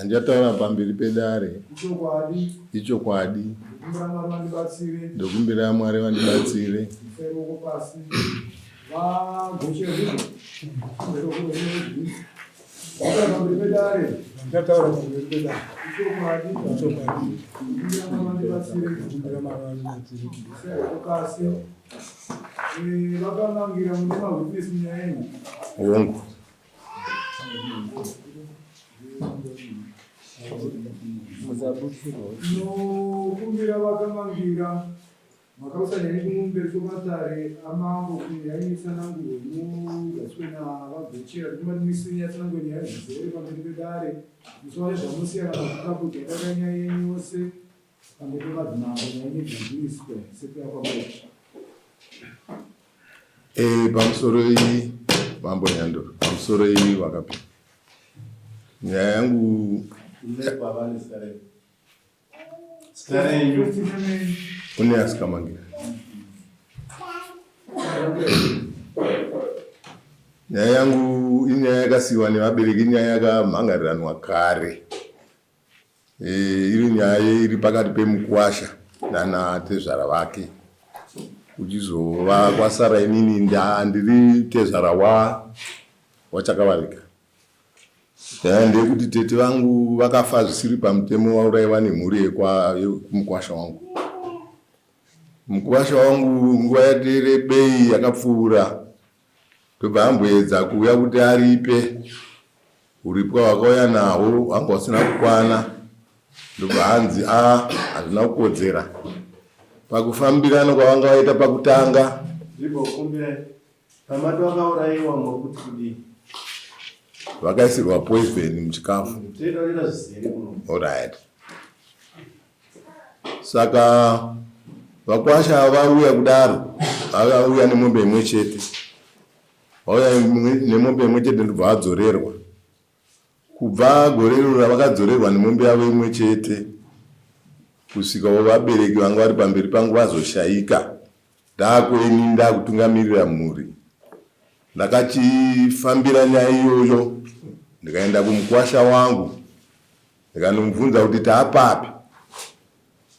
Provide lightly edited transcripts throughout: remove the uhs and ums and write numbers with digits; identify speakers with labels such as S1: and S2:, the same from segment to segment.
S1: Ndataura pamberi pedare ichokwadi ndokumbira Mwari vandibatsire. Wongo.
S2: Kumbira vakamangira makausanya nekumberi kwematare amango kunyaisa nangu mugaswena vabvechera kumanisirinya tsanango nyaya dzizere pamberi pedare musore zvamusiyana nakukaputi yakanyaya yenyu yose pamberi pemadzimambo nyaya nedzindiswe sekuyakwamoti.
S1: Pamusoro iyi mambo Nyandoro, pamusoro iyi wakapinda. Nyaya yangu une asikamangira. Nyaya yangu inyaya yakasiwa nevabereki, inyaya yakamhangariranwa kare. Iri nyaya iri pakati pemukwasha nanatezvara vake. Uchizova kwasara inini ndiri tezvara wachakavarika. Ndeyekuti tete vangu vakafa zvisiri pamutemo wauraiwa nemhuri yekumukwasha wangu. Mukwasha wangu nguva yaterebei yakapfuura, tobva amboedza kuuya kuti aripe uripo hwakauya nahwo wanga usina kukwana, ndobva hanzi hazvina kukodzera. Pakufambirana kwavanga vaita pakutanga vakaisirwa poison muchikafu. Alright. Saka vakwasha vauya kudaro, vauya nemombe imwe chete. Vauya nemombe imwe chete ndobva vadzorerwa. Kubva gorero ravakadzorerwa nemombe yavo imwe chete kusvika vabereki vanga vari pamberi pangu vazoshaika, ndakueni ndakutungamirira mhuri. Ndakachifambira nyaya iyoyo, ndikaenda kumukwasha wangu ndikanomubvunza kuti taapapi.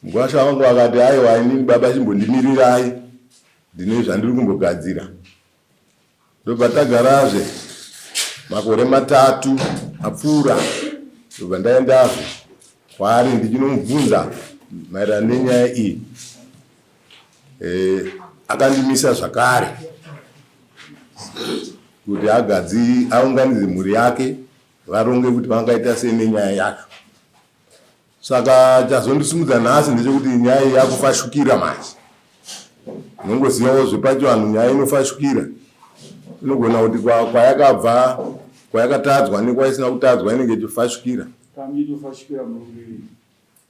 S1: Mukwasha wangu akati aiwa inini baba chimbondimirirai, ndine zvandiri kumbogadzira. Ndobva tagarazve makore 3 apfuura, ndobva ndaendazve kwaari ndichinomubvunza maererano nenyaya iyi. Akandimisa zvakare kuti aunganidze mhuri yake varonge kuti vangaita sei nenyaya yacho. Saka chazondisimudza nhasi ndechekuti nyaya iyi yakufashukira manje. Nongozivawo zvepachivanhu nyaya inofashukira. Inogona kuti kwayakabva, kwayakatadzwa nekwaisina kutadzwa inenge ichifashukira.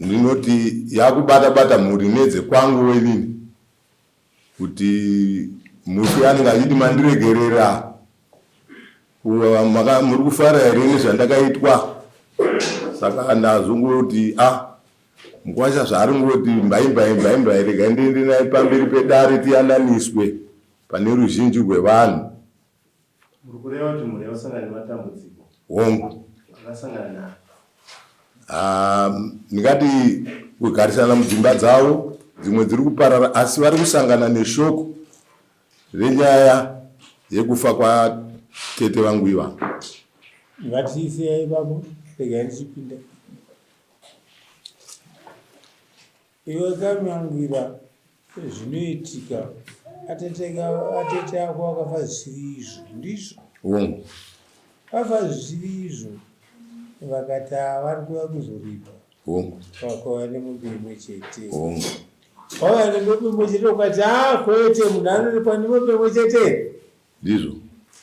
S1: Ndinoti yakubata-bata mhuri nedze kwangu wenini. Kuti mufi anenge achiti mandiregerera. Muri kufara here nezvandakaitwa. Saka ndazongoti mukwasha zvaaringoti mbai rega ndiende naye pamberi pedare tiyananiswe pane ruzhinji rwevanhu.
S3: Muri kureva kuti mhuri yasangana nematambudziko.
S1: Hongu.
S3: Akasangana
S1: ndingati kugarisana mudzimba dzavo, dzimwe dziri kuparara, asi vari kusangana neshoko renyaya yekufa kwatete vangu iva.
S4: Ngatiisei babo, regai ndichipinda. Iwe kamangira zvinoitika, atete ako akafa zvisiri izvo, ndizvo?
S1: Hongu.
S4: Vafa zvisiri izvo, vakati vari kuya kuzoripa.
S1: Hongu.
S4: Vakauya nemombe imwe chete.
S1: Hongu.
S4: Vauya nemombe imwe chete ukati kwete munhu anoripa nemombe imwe chete.
S1: Ndizvo.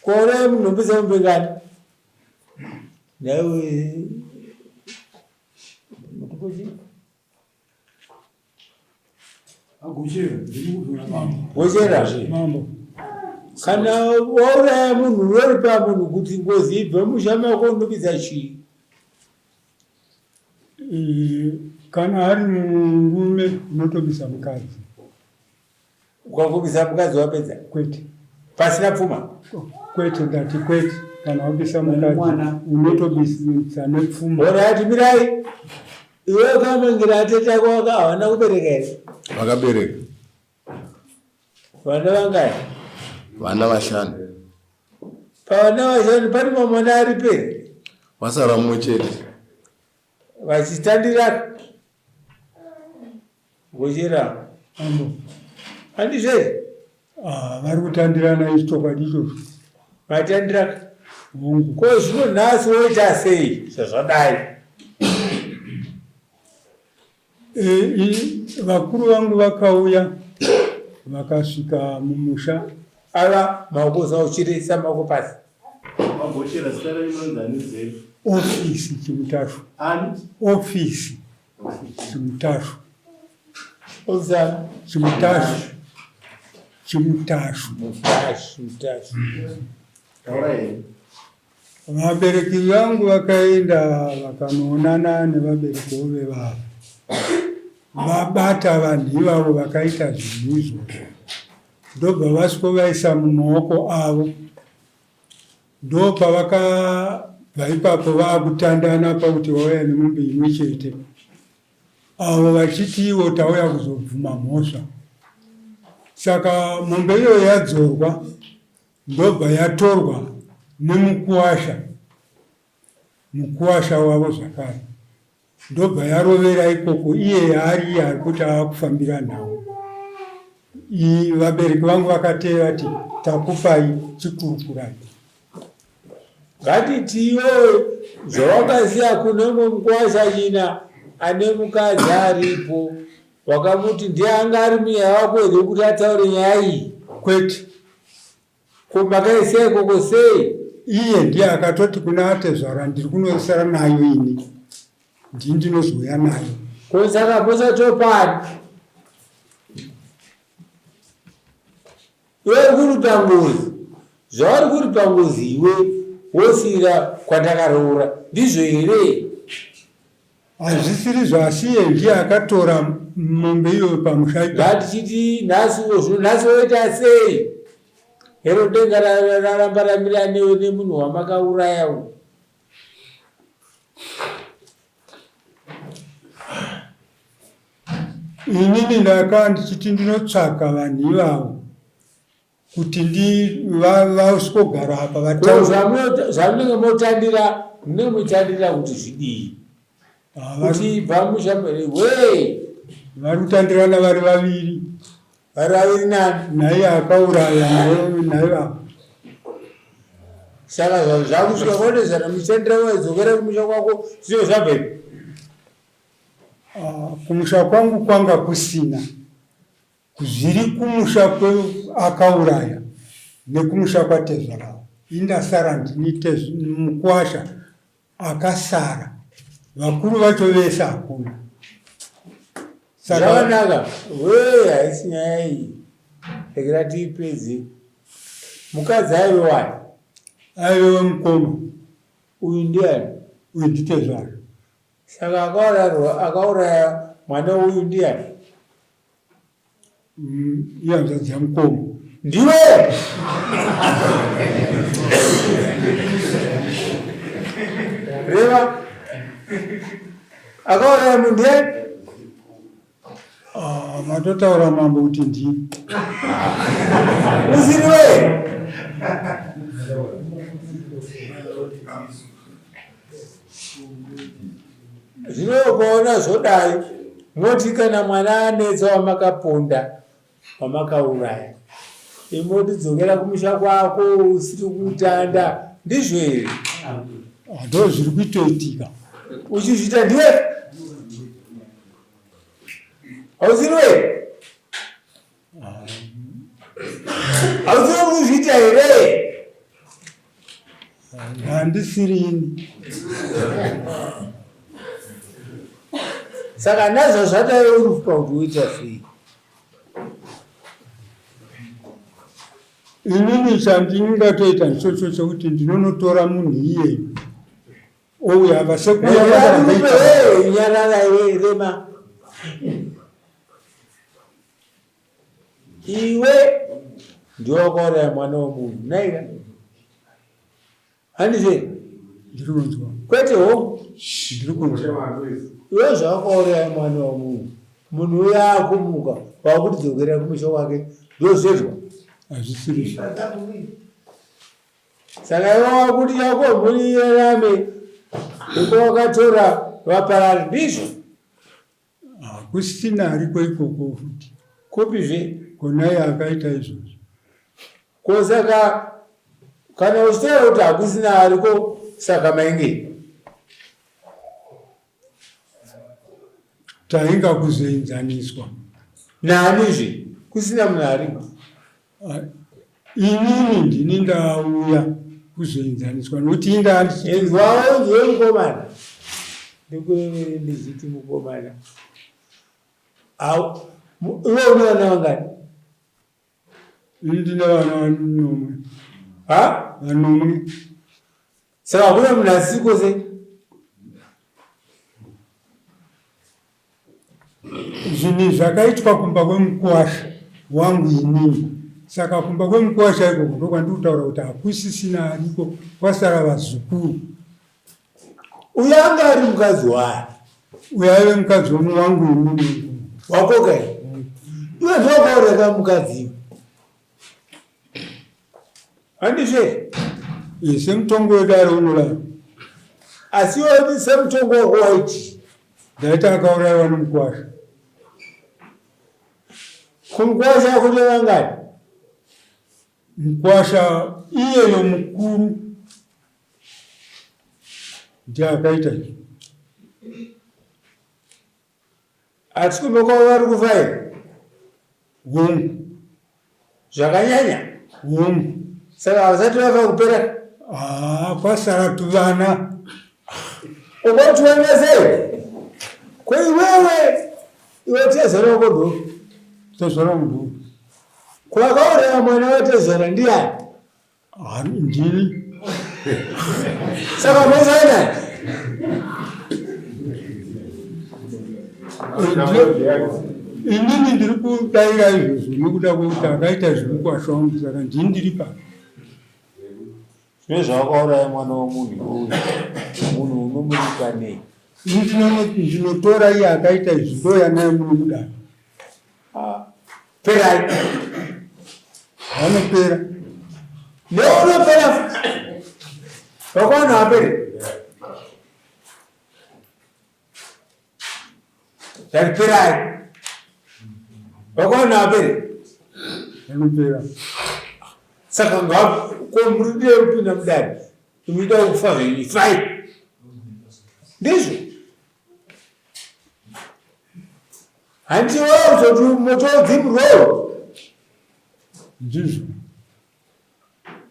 S4: Kwauraya munhombe dzamombe ngani? Nawe mutukochi? Gochera mambo. Kana wauraya munhu unoripa munhu kuti ngozi ibve mushama wako unopidza chii?
S5: Kana hari murume unotobisa mukadzi.
S4: Ukangobisa mukadzi wapedza?
S5: Kwete.
S4: Pasina pfuma?
S5: Kwete, ndati kwete. kana wabisa mukadzi unotobisa nepfuma.
S4: Ona ati mirai iwe kamangira atete ako hawana kubereka ere?
S1: Vakabereka.
S4: Vana vangai?
S1: Vana vashanu.
S4: Pavana vashanu pane mamona ari peri?
S1: Vasara mumwe chete.
S4: Vachitandira gochera handizve
S5: vari kutandirana ichokwadi ichocho.
S4: vatandira
S5: Mungu
S4: ko zvino nhasi woita sei sezvadai?
S5: vakuru vangu vakauya vakasvika mumusha.
S4: ava maoko zauchirisa maoko pasi.
S3: Magochera zita rainonzani zefu.
S5: Ofisi Chimutashu.
S3: Ani?
S5: Ofisi Chimutashu.
S4: Ozana
S5: Chimutashu. Chimutashu.
S4: Mutashu.
S3: Akauraiwa.
S5: Vabereki vangu vakaenda vakanoonana nevabereki vevavo. Vabata vanhu ivavo vakaita zvinhu izvozvo. Ndobva vasikovaisa mumaoko avo. Ndopavakabva ipapo vaakutandana pakuti vauya nemombe imwe chete. Avo vachiti ivo tauya kuzobvuma mhosva. Saka mombe iyo yadzorwa ndobva yatorwa nemukuwasha wavo zvakare. Ndobva yarovera ikoko iye yaari kuti aakufambira nhau. Vabereki vangu vakateva vati takupai chikurukurai.
S4: Ngatitiwo zvawakaziya kunomwe mukuwasha nyina ane mukadzi aripo wakamuti ndiye anga ari muya wako here kuti ataure nyaya iyi?
S5: Kwete.
S4: Makaisa ikoko sei?
S5: Iye ndiye akatoti kuna atezvara ndiri kunosara nayo ini. Ndii ndinozouya nayo.
S4: Saka musatopani. Iwe kuri pangozi. Zvauri kuri pangozi iwe wosira kwandakaroora. Ndizvo here?
S5: Hazvisiri zvasiye ndiye akatora mombe iyo pamusha.
S4: Ngatichiti nhasi woita sei? Hero denga raramba ramira nemunhu wamakauraya uyu.
S5: Inini ndakanga ndichiti ndinotsvaka vanhu ivavo kuti vasikogara apa
S4: zvamunenge motandira munenge muchitandira kuti zvidii? Kuti bvamushambere
S5: vari kutandirana vari vaviri.
S4: Vari vaviri nani?
S5: Naiye akauraya naivavo.
S4: Saka zvakusvika kodezana muchandira waidzokera kumusha kwako zviyo zvabvepi?
S5: Kumusha kwangu kwanga kusina. Zviri kumusha kwakauraya nekumusha kwatezvarao. Indasara ndini mukuwasha akasara. Vakuru vacho vese hakuna.
S4: Zvakanaka. Haisi nyaya iyi. Rekera tiipedze. Mukadzi aive wani?
S5: Aive mukoma.
S4: Uyu ndiani?
S5: Uyu nditezvara.
S4: Saka akauraya mwana uyu ndiani?
S5: Iyanzvadzi yamukoma.
S4: Ndiwe? Reva? Akauraya munhu ndiani?
S5: Matotaura mambo kuti ndii.
S4: Usiriwe? Zvinokuona zvodai moti kana mwana anetsa wamakaponda wamakauraya imotidzokera kumusha kwako usiri kutanda ndizvo here?
S5: Ndo zviri kuitoitika.
S4: Uchizvita ndiwe? Hausiriwe? Hausiri kuzvita here?
S5: Handisirini.
S4: Saka nazvo zvadai uri kuti uita sei?
S5: Inini chandingatoita ndichocho chokuti ndinonotora munhu iye ouya
S4: nyarara rema iwe ndiwakauraya mwana womunhu naika handizve
S5: ndiri kunzwa
S4: kwetewo
S5: ndiri kunzwa
S4: iwe zvakauraya mwana wamunhu munhu uya akumuka wakutidzokera kumusha wake ndozvezwa
S5: hazvisiri
S4: saka iwe wakuti yako mhuri irarame iko wakatora vaparari ndizvo
S5: hakusina ariko ikoko futi
S4: kupizve
S5: konaiye akaita izvozvo
S4: kosaka kana uchitaura kuti hakusina ariko saka mainge
S5: tainga kuzoenzaniswa
S4: nanizve kusina munhu ariko
S5: inini ndini ndauya kuzoenzaniswa nokuti
S4: enzwawo ndiwe mukomana ndikurevere ndichiti mukomana iwe une vana vangani
S5: ndine vana vanomwe
S4: vanomwe saka kuna munhu asiko se
S5: zvinhu zvakaitwa kumba kwemukuwasha wangu inini saka kumba kwemukuwasha ikoko ndokwandiri kutaura kuti hakusisina ariko kwasara vazukuru
S4: uyo anga ari mukadzi wayo
S5: uyo aive mukadzi wangu inini
S4: wakoka iwe ndokaureka mukadziwo handizve
S5: semutongo wedu ari unorara
S4: asi iwe semutongo wako waiti
S5: ndaita akauraiwa nomukuwasha
S4: kumukuwasha kuti vangani
S5: mukuwasha iyeyo mukuru ndiye akaita izvo
S4: ati kumekwa vari kufaira
S5: hongu
S4: zvakanyanya
S5: hongu
S4: saka havasati vafa kupera
S5: kwasara tuvana
S4: ukotivana sei kweiwewe iwe tezera ukodo
S5: tezera mudhuru
S4: kwakaureva mwana watezera ndiani
S5: ndini
S4: saka mozainani
S5: inini ndiri kudayira izvozvo nekuda kwekuti akaita zvemukuwasha wangu saka ndini ndiri pano
S4: zvine zvawakauraya mwana womunhu munhu unomuita nei
S5: ndinotora iye akaita izvi ndoyanaye munomudana
S4: perai
S5: vanopera
S4: neunopera vakaona vapere zariperai vakaona vapere
S5: vanopera
S4: saka ngakomuride kupinda mudani imida kufa zvenyu fai ndizvo handiwo zoti moto wodzimurwawo
S5: ndizvo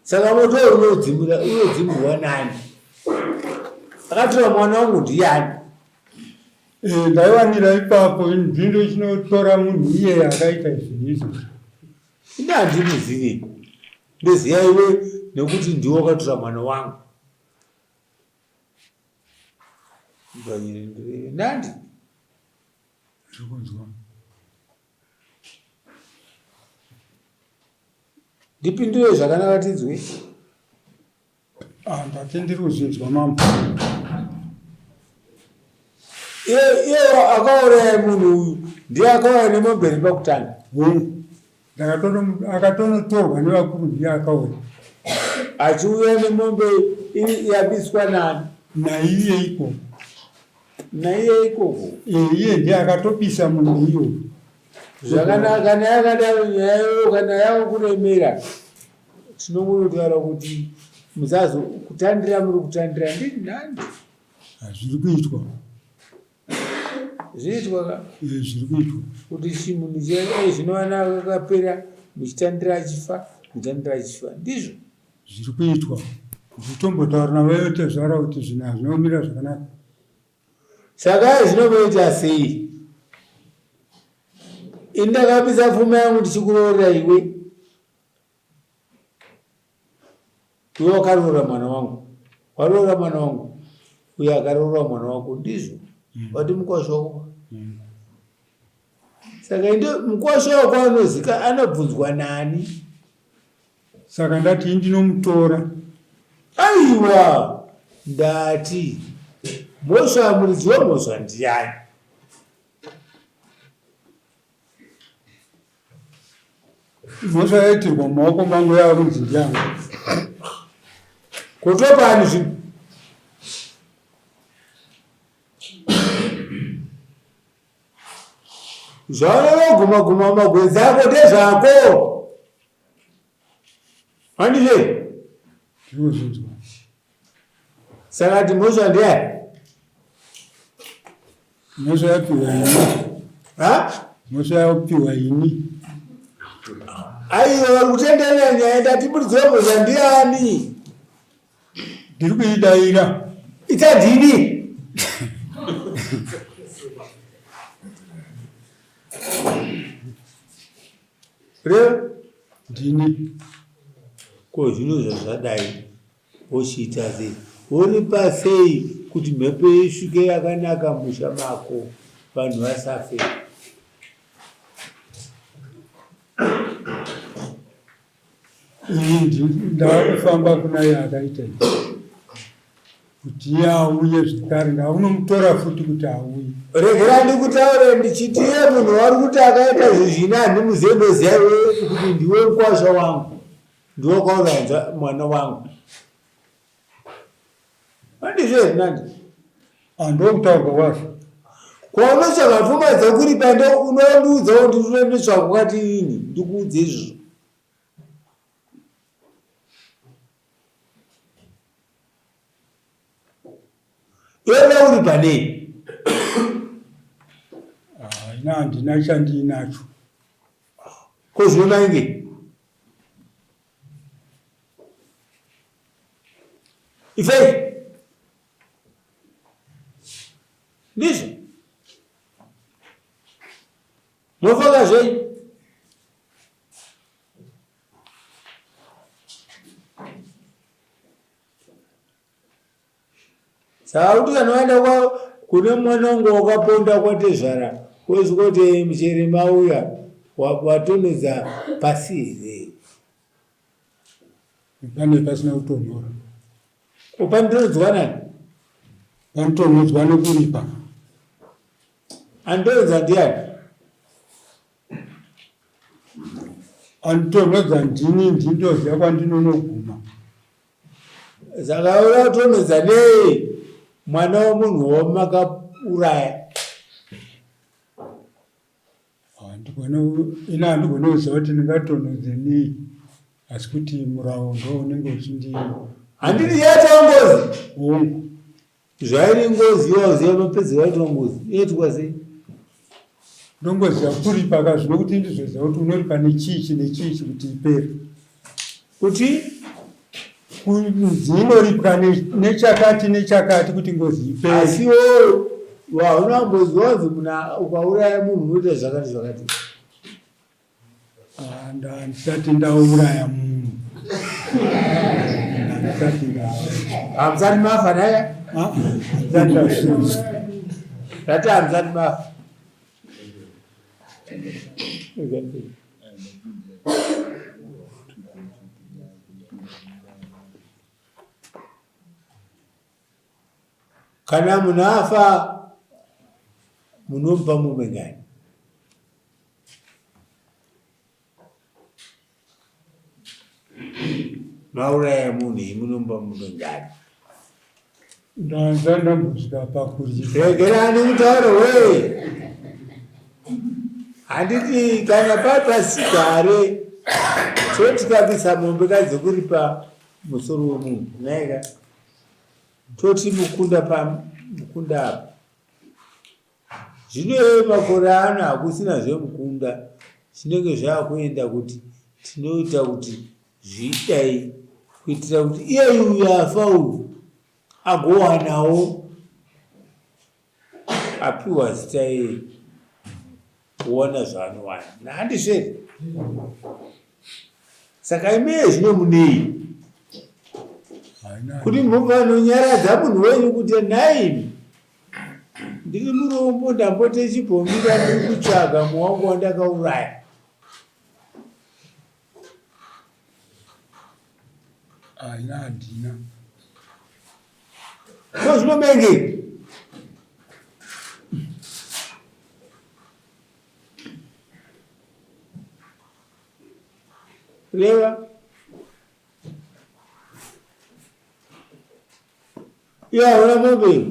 S4: saka moto unodzimurwa nani akatora mwana wangu ndiani
S5: ndaiwanira ipapo nzindo chinotora munhu iye akaita izvinhu izvi
S4: ine handimuzivi ndoziva iwe nekuti ndiwo wakatora mwana wangu nandi
S5: zvokunzwa
S4: ndipindure zvakanaka tinzwe
S5: ndati ndiri kuzinzwa mambo
S4: iye akauraya munhu uyu ndiye akauraya nemamberi pakutanga
S5: akatonotorwa nevakuru ndiye akaura
S4: achiuya nemombe yabiswa nani
S5: naiye ikoko
S4: naiye ikoko
S5: iye ndiye akatopisa munhu iyoyo
S4: zvakanaka kana yakadaro nyaya iyoyo kana yava kuremera tinongonotaura kuti musazo kutandira muri kutandira ndini nandi
S5: zviri kuitwa
S4: zviitwa ka
S5: zviri kuitwa
S4: kuti chimunhu zvinovana kakapera muchitandira achifa mutandira achifa ndizvo
S5: zviri kuitwa nditombotaura navayote zvara kuti zvinhu hazvinomira zvakanaka
S4: saka zvinomoita sei indakabisa pfuma yangu ndichikuroora iwe iwe wakaroora mwana wangu waroora mwana wangu uye akaroora mwana wako ndizvo wati mukwasha wako saka ndo mukwasha wako anozika anobvunzwa nani
S5: saka ndati ndinomutora
S4: Aiwa, ndati Mhosva muridzi wemhosva ndiani?
S5: Mhosva yaitirwa mumaoko mangu yaarunzi ndiangu.
S4: Kutopani zvino zvaunoguma magwenzi ako ndezvako. Handizve?
S5: Ndizvo zvinzwa.
S4: Saka kuti mhosva ndiani?
S5: Mhosva yapiwa ini. Mhosva yapiwa ini.
S4: Aiwa, uri kutenderera nyaya ndati muridzi wemhosva ndiani?
S5: Ndiri kuidaira.
S4: Itadhini? Reo?
S5: Ndini.
S4: Ko zvino zvazvadai wochiita sei? Uri pasei kuti mhepo isvike yakanaka musha mako vanhu vasafe?
S5: Ndakufamba kuna iye akaita kuti iye auye zvekare, ndaunomutora futi kuti auye.
S4: Regera ndikutaure ndichiti iye munhu wari kuti akaita zvezvina handimuzendoziva iwe kuti ndiwe mukwasha wangu, ndiwe kwauranza mwana wangu. Handizve nandi?
S5: Andokutaurwa kwazvo.
S4: Kwaunotsvaga pfuma dzekuripa ndo unondiudzawo ndinotsvaga kwati ini ndikuudze izvo. Iwe uri panei?
S5: Ina handina chandiinacho.
S4: Ko zvinonainge? Ifei? Ndizvo? Mofoka zvei? Saka kuti kana waenda kune mwana wangu wakaponda kwatezvara wozwa kuti michere mauya watonhodza pasi here?
S5: Pane pasina kutonhora.
S4: Upanotonhodzwa nani?
S5: Panotonhodzwa nekuripa.
S4: Anotonhodza ndiani?
S5: Anotonhodza ndini, ndindoziva kwandinonoguma.
S4: Saka uri kutonhodza nei mwana wemunhu wamakauraya?
S5: Ina handigone kuziva kuti ndingatonhodze nei, asi kuti murawo ndo unenge uchindi.
S4: Handiti yaita Ngozi?
S5: Hongu.
S4: Zvairi Ngozi wauziva mapedzi waitwa Ngozi inoitwa sei?
S5: Ndongoziva kuripa kazvino kuti ndizoziva kuti unoripa nechichi nechichi kuti ipere.
S4: Kuti
S5: Ngozi inoripwa nechakati nechakati kuti Ngozi ipere.
S4: Asiwo waunambozi wazi muna ukauraya munhu unoita zvakati zvakati.
S5: Ndisati ndauraya munhu.
S4: Hamsani mafa naye? Rati hamsani mafa. Kana munhu afa munomupa mombe ngani? Mauraya munhu munomupa mombe ngani?
S5: Ndanza ndambosvika pakurya.
S4: Regerani mutauro we. Handiti kana papasigare totikabisa mombe kadzekuripa musoro wemunhu naika toti mukunda apa. Zvino makore ano hakusina zvemukunda, chinenge zvaakuenda kuti tinoita kuti zviitai kuitira kuti iye uyu yafa uyu agowanawo apiwa zita iye kuona zvaanowana. Nahandizvere? Saka imeye zvino munei kuti mupanonyaradza munhu wenyu kuti naini ndiri murombo ndambote chibhomira ndiri kutsvaga muwangu wandakauraya.
S5: Ina handina.
S4: Ko zvinomenge. Leva. Ya, una mombe.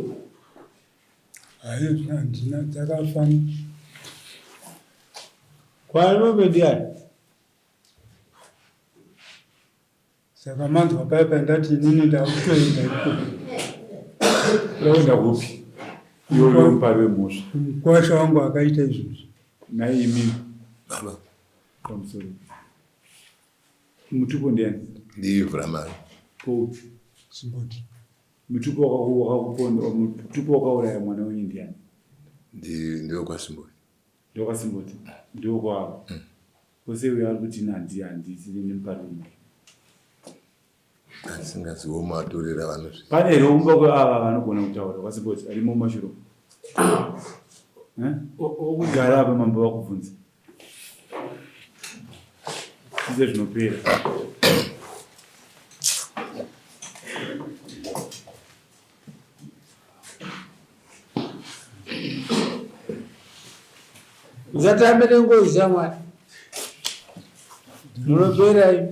S5: Hayo ndina dzakafana.
S4: Kwa mombe ndiani?
S5: Saka manzwa paipa ndati inini ndakutoenda iko.
S3: Unoenda kupi? Iwe uri mupari wemhosva.
S5: Mukwasha wangu akaita izvozvo.
S3: Naimi
S1: Baba.
S3: pamusoro. Mutupo ndiani?
S1: Ndivhura mari.
S3: Poupi.
S5: Simboti.
S3: Mutupo wakakuponda, mutupo wakauraya mwana wenyu ndiani?
S1: Ndiwo kwaSimboti.
S3: Ndiwo kwaSimboti. Ndiwo kwavo. Kwose uyo ari kuti handisi nemupari wemhosva.
S1: Asingaziwo matorera vanhu.
S3: Pane romba kweava vanogona kutaura kwaSimboti arimo mumashuro. Okugara apa mambo vakubvunza. Zvise zvinopera.
S4: Usatambe nengozi yamwari. Munopera imi.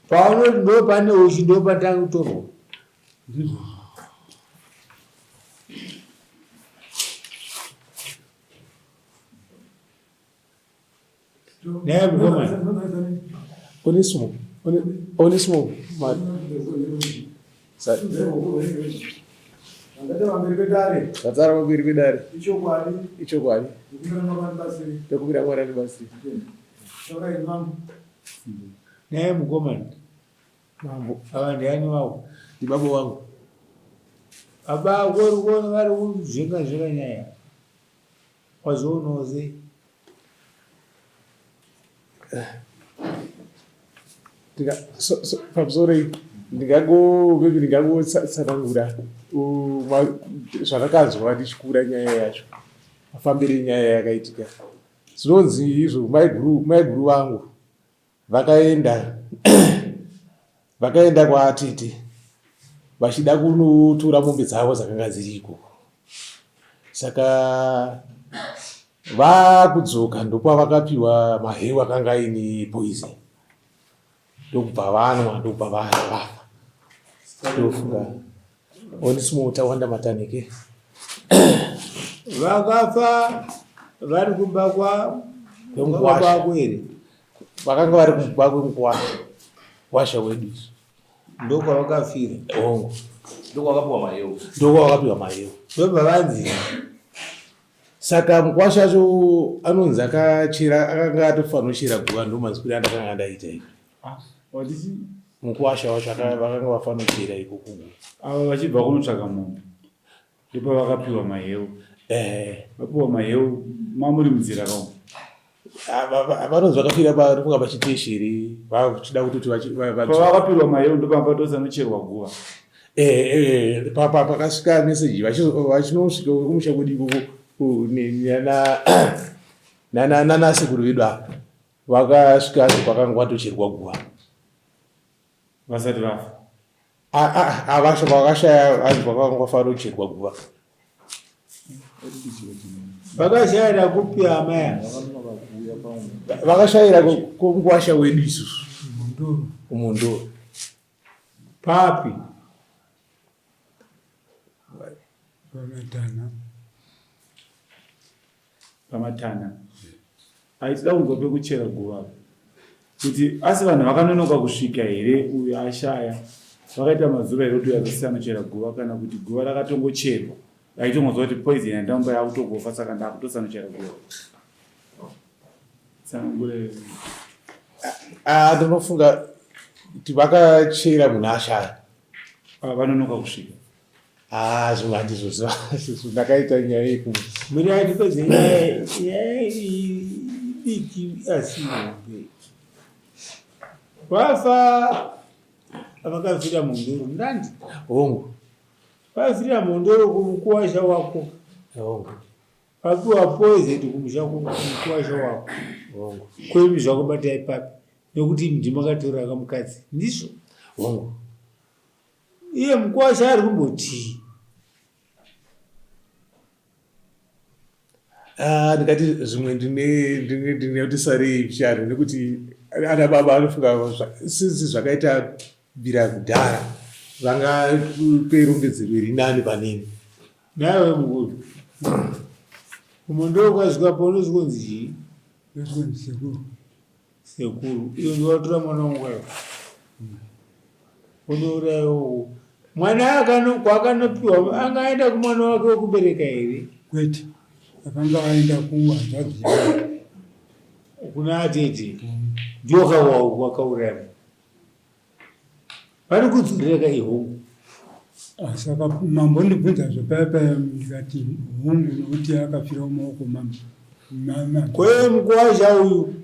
S4: Paunoti ndo pane uchi ndo patanga kutorwa. Naye mukoma.
S6: Onesimo. Vatsara pamberi pedare. Ichokwadi. Ndokubira Mwari basi.
S4: Naye mukoma.
S6: Mambo.
S4: Ava ndiani wavo?
S6: Ndibaba wangu.
S4: Aba kuona vari kuzvinga nyaya. Wazvionawo
S6: Pamusoro ndingangotsanangura zvandakazwa ndichikura nyaya yacho, mafambiro enyaya yakaitika. Zvinonzi izvo maiguru vangu vakaenda kwaatete vachida kunotora mombe dzavo dzakanga dziriko. Saka vakudzoka ndopavakapiwa mahewu akanga aine poison. Ndokubva vanwa ndokubva vafa. Ndofunga Onesimo tawanda matanike.
S4: vakafa vari kumba kwako here?
S6: Vakanga vari kumba kwemkwasha wedu.
S4: Ndokwavakafira.
S6: Hongu.
S3: Ndokwavakapiwa mahewu.
S4: Ndobva vanzi.
S6: Saka mkwasha acho anonzi akanga atofanira kuchera guva ndomanzi kuti andakanga ndaita iko. Mukwasha wacho vakanga vafanira kuchera iko kuguva.
S3: Ava vachibva kunotsvaka mombe ndipo vakapiwa mahewu. Vapiwa mahewu mamuri munzira kamo.
S6: Vanonzi vakafira parifunga pachiteshere vachida kutoti
S3: pavakapirwa mahewu ndopambatosanocherwa guva.
S6: Pakasvika meseji vachinosvika kumusha kwedu ikoko nanasekuru vedu apa vakasvika pakanga kwatocherwa guva
S3: Vasati vafa.
S6: Vakashaya anhu vakanga kwafanira kucherwa guva.
S4: Vakashayira kupi amaya?
S6: Vakashayira kumkwasha wedu isusu. Kumundoro.
S4: Papi?
S3: Pamatana. Aitida kunzwa pekuchera guva. Kuti asi vanhu vakanonoka kusvika here uyo ashaya. Vakaita mazuva here kuti uyazosiyana anochera guva kana kuti guva rakatongocherwa. Aitongonzwa kuti poison yandamba yakutogofa saka ndakutosanochera guva. Tsanangure.
S6: Ndinofunga kuti vakachera munhu ashaya.
S3: Vanonoka kusvika.
S6: Zvimwe handizvoziva. Ndakaita nyaya yeku.
S4: Muri andikoze nyaya idiki asi mombe. Vafa vakafira Mondoro mndandi.
S6: Hongu.
S4: Vafira Mondoro kumukwasha wako.
S6: Hongu.
S4: Vapiwa poison kumusha kumukwasha wako.
S6: Hongu.
S4: Kwemi zvakabata ipapi. Nekuti ndimakatora kamukadzi. Ndizvo.
S6: Hongu.
S4: iye mukwasha ari kumboti
S6: ndikati zvimwe ndine kuti sarei shari nekuti ana baba anofunga sisi zvakaita bvira kudhara vanga perongedzero iri nani panini
S4: nawe mukuru umondo kwasvika paunozi kunzi chii sekuru iyo ndiwatora mwana wangu wayo unourayiwo mwana kwakanopiwa angaenda kumwana wake wekubereka here
S5: kwete akanga aenda kuhanzvadzi
S4: kuna atete ndio wakauraya vari kudzoreka ihungu.
S5: Saka mambo ndibvunza zvepaya ndikati hungu nokuti akafira mumaoko mama.
S4: Kwe mukwasha uyu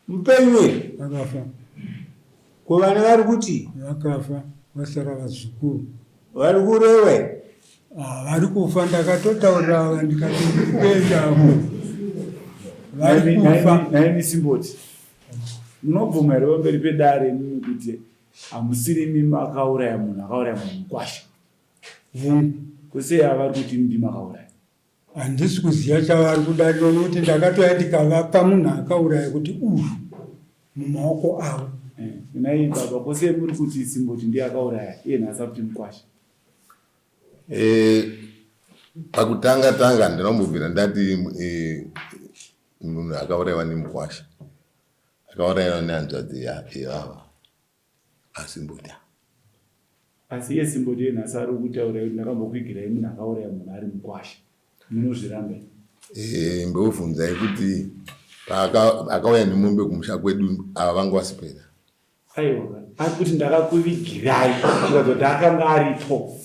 S4: mupenywe
S5: Akafa.
S4: Kwe vana vari kuti
S5: Vakafa vasara vazukuru.
S4: Vari kurewe.
S5: Vari kufa ndakatotaura ndikati ndikuendako. Vari kufa.
S3: Naini simboti. Munobvuma here pamberi pedare kuti hamusiri mimi akauraya munhu mukwasha. Kusei avari kuti ndimi akauraya.
S5: Handisi kuziva chavari kudarika nokuti ndakatoya ndikavapa munhu akauraya kuti uyu mumaoko avo.
S3: Nai baba kusei muri kuti simboti ndiye akauraya iye nhasi kuti mukwasha.
S1: Pakutanga ndinomubvira ndati munhu akaurayiwa nemukwasha. Akaurayiwa nehanzvadzi ivava. Asimboti.
S3: Asi iye simboti iye nhasi ari kutaura kuti ndakambokwigirai munhu akauraya munhu ari mukwasha. Munozvirambe.
S1: Mbovunzai kuti akauya nemombe kumusha kwedu ava vangu vasipera.
S3: Aiwa, ari kuti ndakakuvigirai kuti akanga aripo.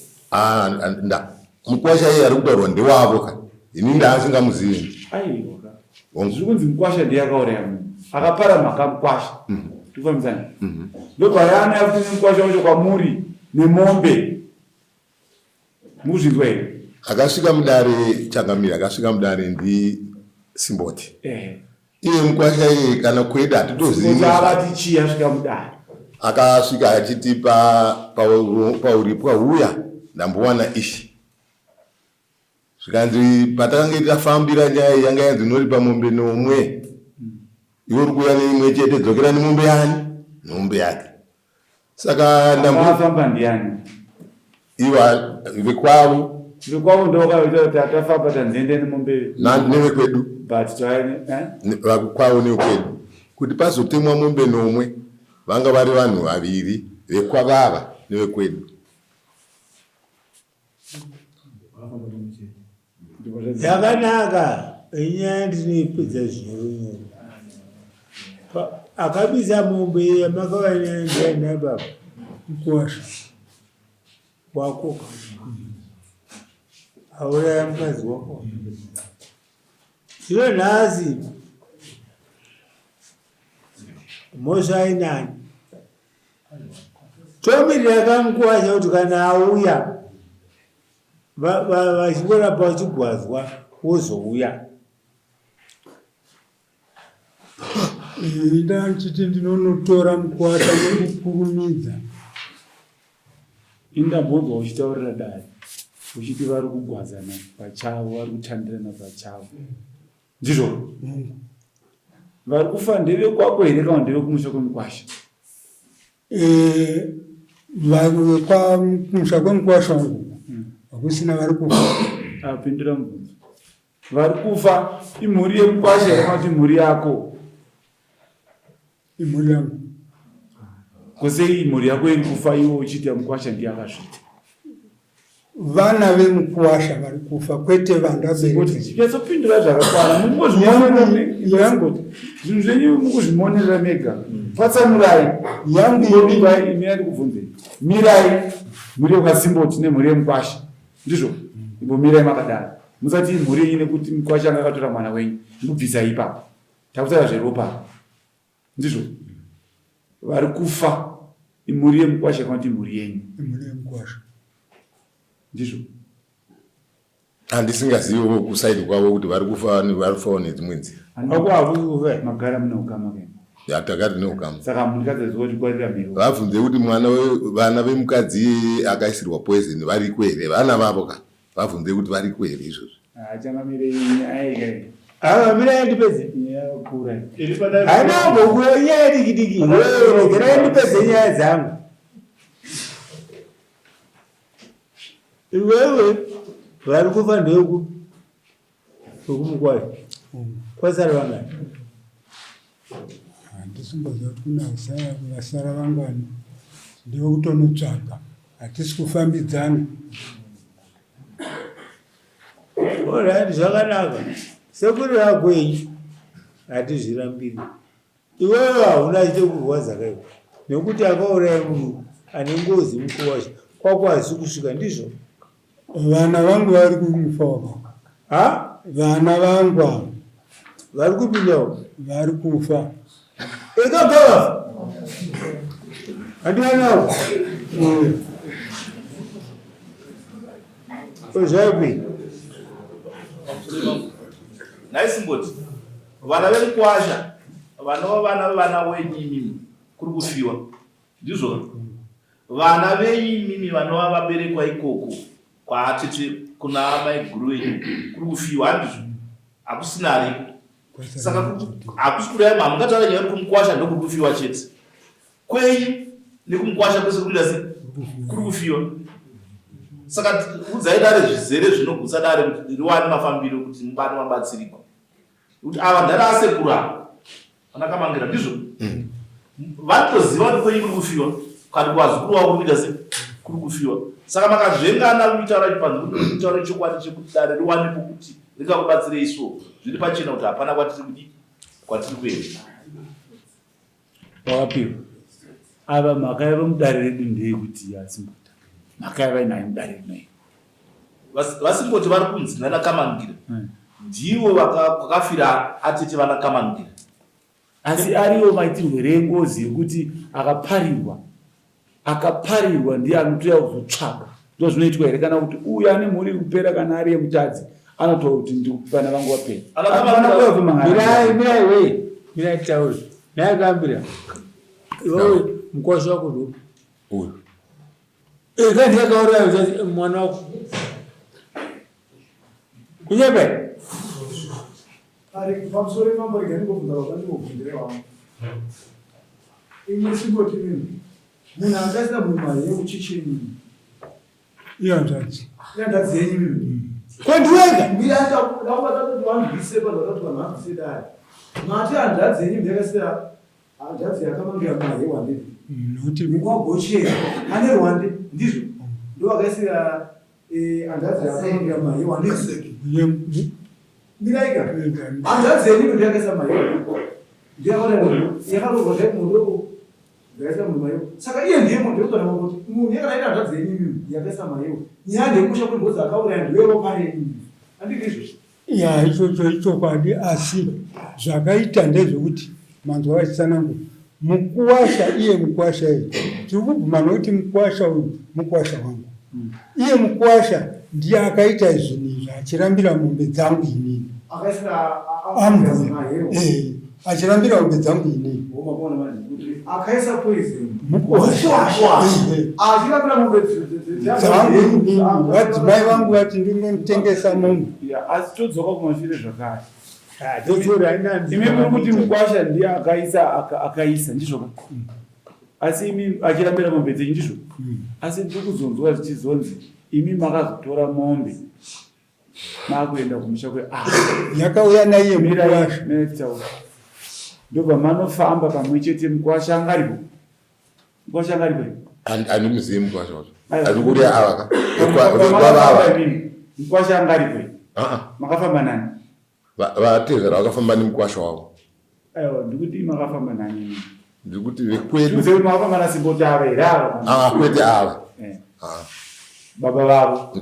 S1: Mukwasha iye ari kutaurwa ndewavo ka. Ini ndaasingamuzivi.
S3: Aiwa. Zviri kunzi mukwasha ndiye akauraya munhu. Akapara mhaka mukwasha. Tufamizana. Ndobva yana yakuti mukwasha wacho kwamuri nemombe. Muzvinzwa here?
S1: Akasvika mudare Changamire, akasvika mudare ndi Simboti. Iye mukwasha iye kana kweda hatitozivi.
S3: Akati chii asvika mudare?
S1: Akasvika achiti pauripo uya ndambowana ishi. Zvikanzi patakanga tafambira nyaya yanga yanzi nori pamombe nomwe. Iwe uri kuuya neimwe chete dzokera nemombe yani? Nombe yake. Saka
S3: ndambofamba ndiani?
S1: Iwa vekwavo.
S3: Vekwavo ndo vakaita kuti atafamba tanzende nemombe.
S1: Nevekwedu.
S3: But
S1: vakwavo nevekwedu. Kuti pazotemwa mombe nomwe vanga vari vanhu vaviri vekwavava nevekwedu.
S4: Yakanaka inyaya ndinoipedza zvinyoronyoro. Akabisa mombe yamakavaenda baba
S5: mukwasha
S4: wako auraya mukadzi wako. Zvino nhasi mosvainani tomirira kamukwasha kuti kana auya vachingorapa vachigwazwa wozouya.
S5: Ndachiti ndinonotora mukwasha nekukurumidza.
S3: Indambobva uchitaurira dare uchiti vari kugwazana pachavo, vari kutandirana pachavo. Ndizvo? Vari kufa ndevekwako here kana ndevekumusha kwemukwasha?
S5: Kumusha kwemukwasha uku hakusina vari kufa.
S3: Pindura mubvunzo. Vari kufa imhuri yemukwasha kana kuti imhuri yako?
S5: Imhuri yangu.
S3: Kusei imhuri yako iri kufa iwo uchiti mukwasha ndiye akasvita?
S5: Vana vemukwasha vari kufa kwete vandabereka.
S3: Chichatsopindura zvakakwana. Mungozvimonerera zvinhu zvenyu mungozvimonerera mega. Patsanurai yangu imi ari kubvunzei. Mirai mhuri yekwaSimboti nemhuri yemukwasha. Ndizvo? Imbomirai makadaro. Musati mhuri ine kuti mukwasha anga akatora mwana wenyu. Ndibvisa ipapo. Takutaura zveropa. Ndizvo? Vari kufa imhuri yemukwasha kana kuti imhuri yenyu?
S5: Imhuri yemukwasha.
S3: Ndizvo?
S1: Handisingaziviwo kusaidi kwavo kuti vari kufa nedzimwe nzira.
S3: Magara muna ukama kene.
S1: yatakati neukama.
S3: Saka mukadzi zvoti kwarira miro.
S1: Vabvunze kuti vana vemukadzi akaisirwa poison vari kwere, vana vavo ka. Vabvunze kuti vari kwere izvozvo.
S3: Achangamire aika.
S4: Mira ndipedze.
S3: Yakura.
S4: Haina ngokura iye dikidiki. Wewe ndipedze nyaya dzangu. Iwewe vari kufa ndeuku. Ukumukwai. Kwasara vangani.
S5: Handisimboziva kuti kuna vasara vangani. Ndiwe kutonotsvaga. Hatisi kufambidzana.
S4: Alright, zvakanaka. Sekuri rakwenyu hatizvirambiri. Iwewe hauna chekurwadza kai. Nekuti akauraya munhu ane ngozi mukuwasha. Kwako hasi kusvika ndizvo.
S5: Vana vangu vari kumufa wako.
S4: Ha?
S5: Vana vangu
S4: vari kupindawo
S5: vari kufa.
S4: Ikagava. Handivanawo. Ozvapi.
S7: Naisimboti vana vemukwasha vanova vana wenyimimi kuri kufiwa ndizvo vana venyimimi vanova vaberekwa ikoko kwaatete kuna amai guru wenyu kuri kufiwa handizvo hakusina ariko. Saka hakusi kudai mamungataura nyaya yekuti kumukwasha ndokuri kufiwa chete kwenyu nekumukwasha kwese kuita se kuri kufiwa. Saka udzai dare zvizere zvinogutsa dare kuti riwane mafambiro kuti mubane mabatsiriko kuti ava ndara asekuru ava vanakamangira ndizvo vanotoziva kuti kwenyu kuri kufiwa kati kwazukuru wavo kuri kuita se kuri kufiwa. Saka makazvengana kumitaura chipanzi kuti mutaure chokwadi chekuti dare riwanepo kuti ringakubatsire isuwo zviri pachena kuti hapana kwatiri kudii kwatiri kuenda.
S3: Wakapiwa. Ava mhaka yava mudare redu ndeyekuti yasimbota. Mhaka yava inayo mudare rinoyi.
S7: Vasimboti vari kunzi vanakamangira ndivo vakafira atete vanakamangira.
S3: Asi ariwo maitirwere engozi yekuti akaparirwa ndiye anotoya kuzotsvaga. Ndo zvinoitwa here kana kuti uyu ane mhuri kupera kana ari yemutadzi anotaura kuti ndikupana vangu vapera.
S4: Mirai wei. Mirai tauri. Naye kambira. Iwewe mkwasha wako ndo.
S1: Uyu.
S4: Kandi akauraya mwana wako. Kunyepe.
S2: Ari pamusoro mambo reganingobvunza vakandibvunzire wangu. Imwe simboti mimi. Munhu akasina mumari yekuchicheni.
S5: Iyanzvadzi.
S2: Yandadzi yenyu mimi.
S4: Kwandiwega.
S2: Mbiyata kuti vambise pazvakati vanhu vambise dare. Mati handadzi yenyu ndakasina handadzi yakamangira mari yewande.
S5: Nokuti
S2: Mukwagochera ane rwande ndizvo. Ndo vakaisira handadzi yakamangira mari yewande. Miraika. Handadzi yenyu ndakaisa mari yewande. Yakarohwa zvai munhu ndakaisa munhu mari. Saka iye ndiye munhu ndokutaura kuti munhu yakadaita handadzi yenyu yakaisa mari yewande. Nyaya ndekusha kuti Ngozi akauraya ndiwewo pare yenyu. Handiti izvozvo.
S5: ya ichocho ichokwadi, asi zvakaita ndezvekuti manzwa vachitsanangura mukuwasha, iye mukuwasha iyi tiri kubvuma nokuti mukuwasha uyu mukuwasha wangu. Iye mukuwasha ndiye akaita zvinhu izvi achirambira mombe dzangu inini, achirambira mombe dzangu inini.
S2: Akaisa poison
S5: mukuwasha
S2: achirambira mombe
S5: dzangu inini. Vadzimai vangu vati ndinotengesa mombe.
S3: Asi todzoka kumashure zvakare. Imi muri kuti mukwasha ndiye akaisa ndizvo, asi imi achirambira mombe dzenyu ndizvo. Asi ndiri kuzonzwa zvichizonzi imi makazotora mombe makuenda kumusha
S5: yakauya naiye mukuwasha.
S3: Ndobva manofamba pamwe chete. Mukwasha angaripo, mukwasha angaripo.
S1: Andimuzivi mukwasha wacho.
S3: Mukwasha angaripo. Makafamba nani?
S1: Vatezera vakafamba nemukwasha wavo.
S3: Aiwa, ndikuti makafamba nani?
S1: Ndikuti vekwedu.
S3: Ndikuti makafamba naSimboti ava here ava?
S1: Kwete ava.
S3: Baba vavo.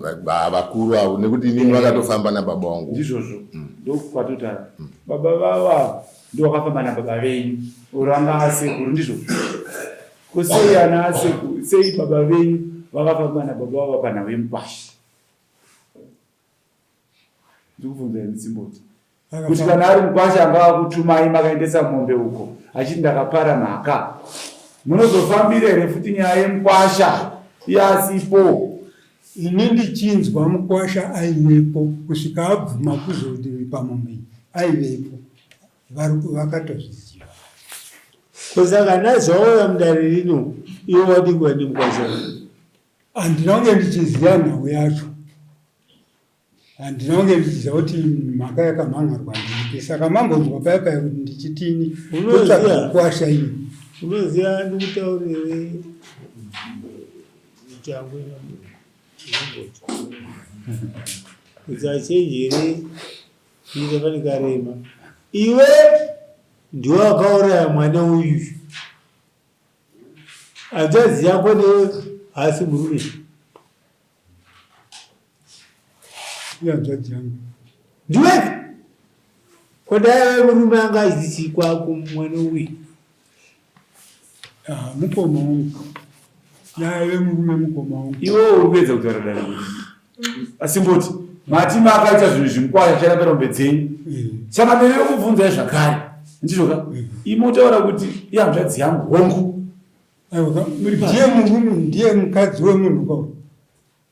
S1: Vakuru avo, nekuti inini vakatofamba nababa wangu.
S3: Ndizvozvo. Ndokwatotara. Baba vavo ava ndo vakafamba nababa venyu. Uranga asekuru ndizvo. Kusei ana asekuru, sei baba venyu vakafamba nababa vavo panhau yemukwasha. Ndikubvunza imi Simboti. Kuti kana ari mukwasha angava kutumai makaendesa mombe uko, achiti ndakapara mhaka. Munozofambira here futi nyaya yemukwasha yasipo?
S5: Ini ndichinzwa mukwasha aivepo kusvika abvuma kuzoti pamumwe aivepo vakatozviziva.
S4: Kusaka nazvauya mudare rino iwe wadingwa nemukwasha?
S5: Handina kunge ndichiziva nhau yacho, handina kunge ndichiziva kuti mhaka yakamhangarwa ndiipi. Saka mambonzwa paya paya kuti ndichitini totsvaga mukwasha ini.
S4: Unoziva ndikutaurire changu usachenjere ine panikarema. Iwe ndiwe wakauraya mwana uyu, hanzvadzi yako newe hasi murume.
S5: Hanzvadzi yangu
S4: ndiwe kodaiwe murume anga azichi kwako mwana uyu.
S5: Mukoma wangu naive murume mukoma wangu.
S3: Iwe uri kuedza kutaura dare kuti asimboti matima akaita zvinhu zvimukwasha chanaperombe dzenyu. Saka ndinenge kubvunzai zvakare ndichoka imotaura kuti ihanzvadzi yangu hongu.
S5: Ndiye murume, ndiye mukadzi wemunhu kwavo.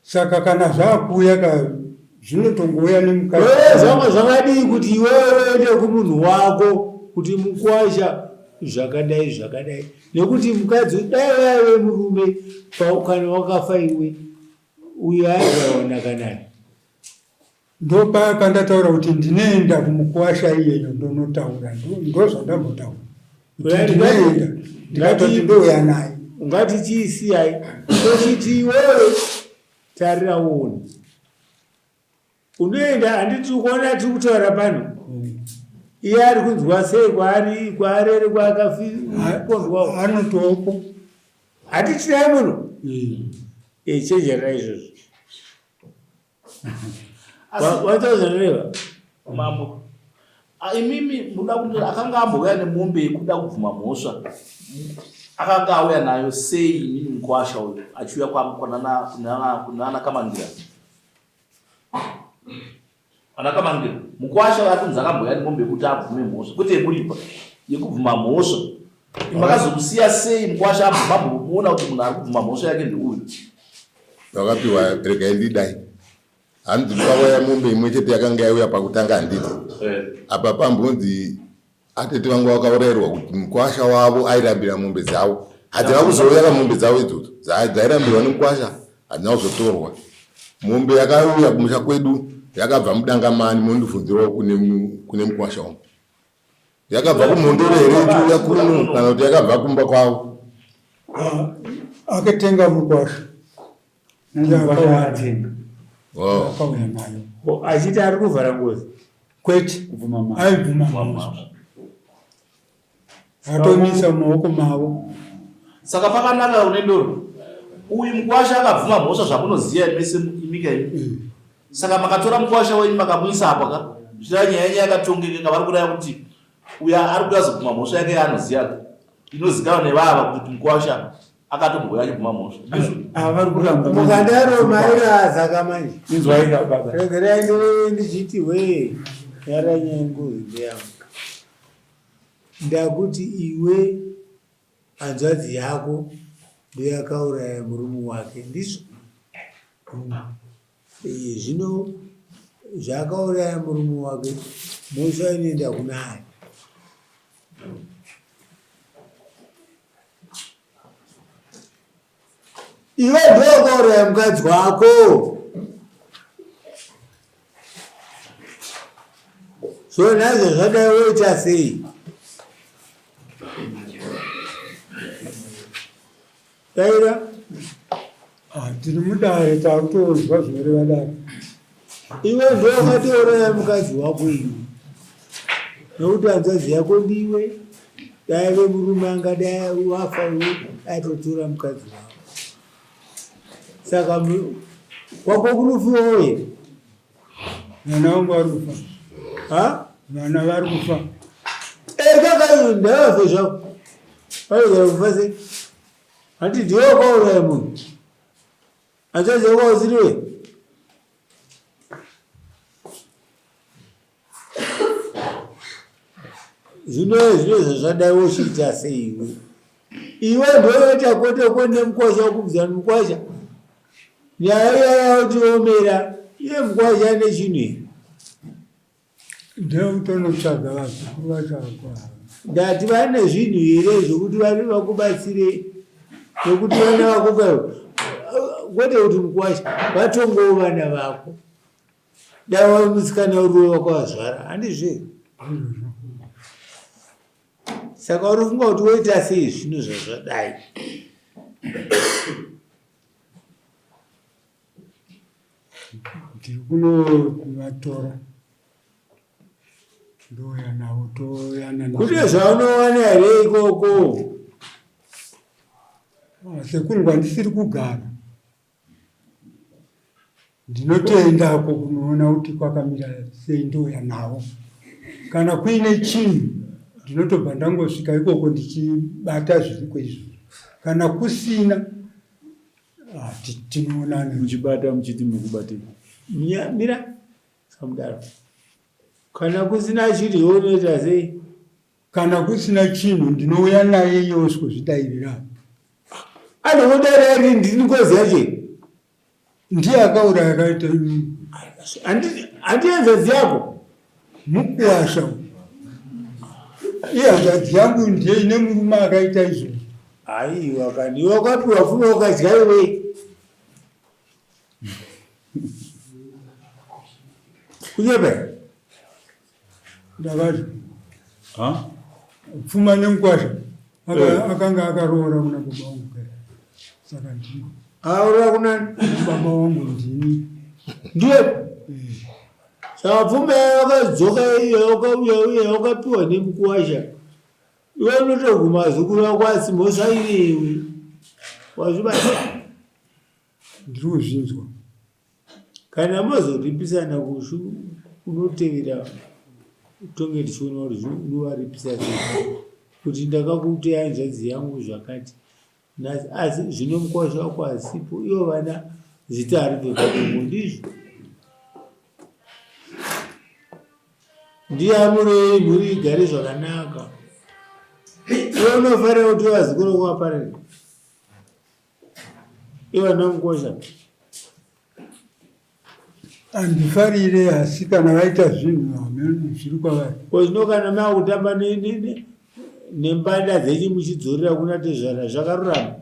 S5: Saka kana zvaakuuya zvinotongouya nemukadzi.
S4: Zvanga zvakadii kuti iwewe uende kumunhu wako kuti mukwasha zvakadai zvakadai, nekuti mukadzi dai waive murume kana wakafa iwe uye aivaonaka naye.
S5: Ndopaya kandataura kuti ndinoenda kumukwasha iyeyo ndonotaura, ndozvandambotaura. Ndinoenda ndikatoti ndouya naye.
S4: Ungati chiisiyai tochiti iwewe tarira uone unoenda. handiti kuona tiri kutaura pano iye ari kunzwa sei kwaarere kwaakafondwawo
S5: anotopo
S4: hatitirai muno chenjerera izvozvo. Watozoreva
S7: mambo imimi muda kuti akanga ambouya nemombe yekuda kubvuma mhosva akanga auya nayo sei imini mukwasha uyu achiuya kuna kamangira? Ana kamangira mukwasha akunzi akambouya nemombe yekuti abvume mhosva kwete yekuripa, yekubvuma mhosva. Makazomusiya sei mukwasha abvuma kuti munhu ari kubvuma mhosva yake ndeuyu?
S1: Vakapiwa regai ndidai. Hanzi pakauya mombe imwe chete yakanga yauya pakutanga handiti. Apa pambonzi atete vangu vakaurayirwa kuti mukwasha wavo airambira mombe dzavo. Hadzina kuzouya mombe dzavo idzodzo dzairambirwa nemukwasha, hadzina kuzotorwa. Mombe yakauya kumusha kwedu yakabva mudangamani mondibvunzirawo kune mukwasha wangu. Yakabva kumhondoro here ichiuya kuno kana kuti yakabva kumba kwavo?
S5: Akatenga mukwasha.
S3: Akauya
S5: nayo
S4: achiti ari kuvhara Ngozi
S5: kwete
S3: kubvuma
S5: aibvuma mhosva atomisa mumaoko mavo.
S7: Saka pakanaka Nyandoro uyu mukwasha akabvuma mhosva zvamunoziya mese imika imi. Saka makatora mukwasha wenyu makamuisa apa ka zvira nyaya yenyu yakatongeka vari kuraya kuti uya ari kuya zobvuma mhosva yake yaanoziya inozikanwa nevava kuti mukwasha akatomboya achibvuma mhosva.
S3: Vari kuramba
S4: mukadaro mairaazaka manje
S3: inzwaika baba.
S4: regerai ndichiti we yaranyaya Ngozi ndeyangu ndakuti iwe hanzvadzi yako ndoyakauraya murume wake ndizvo. Zvino zvakauraya murume wake mhosva inoenda kunaye. Iwe ndokauraya mukadzi wako. So nazvo zvadai woita sei? Taira
S5: tiri mudare takutonzwa zvinoreva dare.
S4: iwe ndowakatouraya mukadzi wako iwe, nokuti hanzvadzi yako ndiwe. Daive murume angadai wafa iwe aitotora mukadzi wako. Saka kwako kunofiwa here?
S5: Vana vangu vari kufa. Vana vari kufa.
S4: Kaka ndavafe zvako vaigara kufa sei? Hati ndiwe wakauraya munhu. Hanzvadzi yako auziwe? zvino zvadai wochiita sei iwe ndoyoita koteko nemukwasha wokubvisa mukwasha nyaya iya yautiomera iye mukwasha nechinhu here
S5: ndeutonotsvaga vazukuru vachakwa
S4: ndati vane zvinhu here zvokuti vari vakubatsire nokuti vana vako kwete kuti mukwasha vatongowo vana vako dai musikana uriwe wakavazvara handizve saka uri funga kuti woita sei zvinhu zvazvadai
S5: ndiri kunovatora ndoya navo toyana
S4: kune zvaunowana here ikoko
S5: sekunge ndisiri kugara ndinotoendako kunoona kuti kwakamira sei ndoya navo kana kuine chinhu ndinotobva ndangosvika ikoko ndichibata zviri kwezvo kana kusina tinoonana
S3: muchibata muchiti mukubatei
S4: mira samudaro kana kusina chiri unoita sei
S5: kana kusina chinhu ndinouya naye yoswo zvidairira
S4: anomudarari ndini Ngozi yache
S5: ndiye akauraya akaita
S4: handienzadzi yako
S5: mukuwasha iye hanzvadzi yangu ndiye ine murume akaita izvo
S4: aiwa kandi iwe wakapiwa funa wakadya iwe kunyepa
S5: ndakati pfuma nemukwasha akanga akaroora kuna baba wangu kai saka ndini
S4: aroora kunani
S5: baba wangu ndini
S4: ndiye saka pfuma yakadzoka iyo yakauya uye yakapiwa nemukuwasha iwe unotoguma zukuru wako asimhosvainewe wazvibata
S5: ndiri kuzvinzwa
S4: kana mozoripisana kunotevera tonge tichiona kuti unovaripisa sei kuti ndakakuteya hanzvadzi yangu zvakati asi zvino mukwasha wako asipo ivo vana zita haribve padombo ndizvo ndiyamurei mhuri igare zvakanaka iwe unofanira kuti vazukuru kuvaparira ivana mukwasha
S5: handifarire asi kana vaita zvinhu zviri kwavari
S4: kozvino kana makutamba nembanda dzenyu muchidzorera kuna tezvara zvakarurama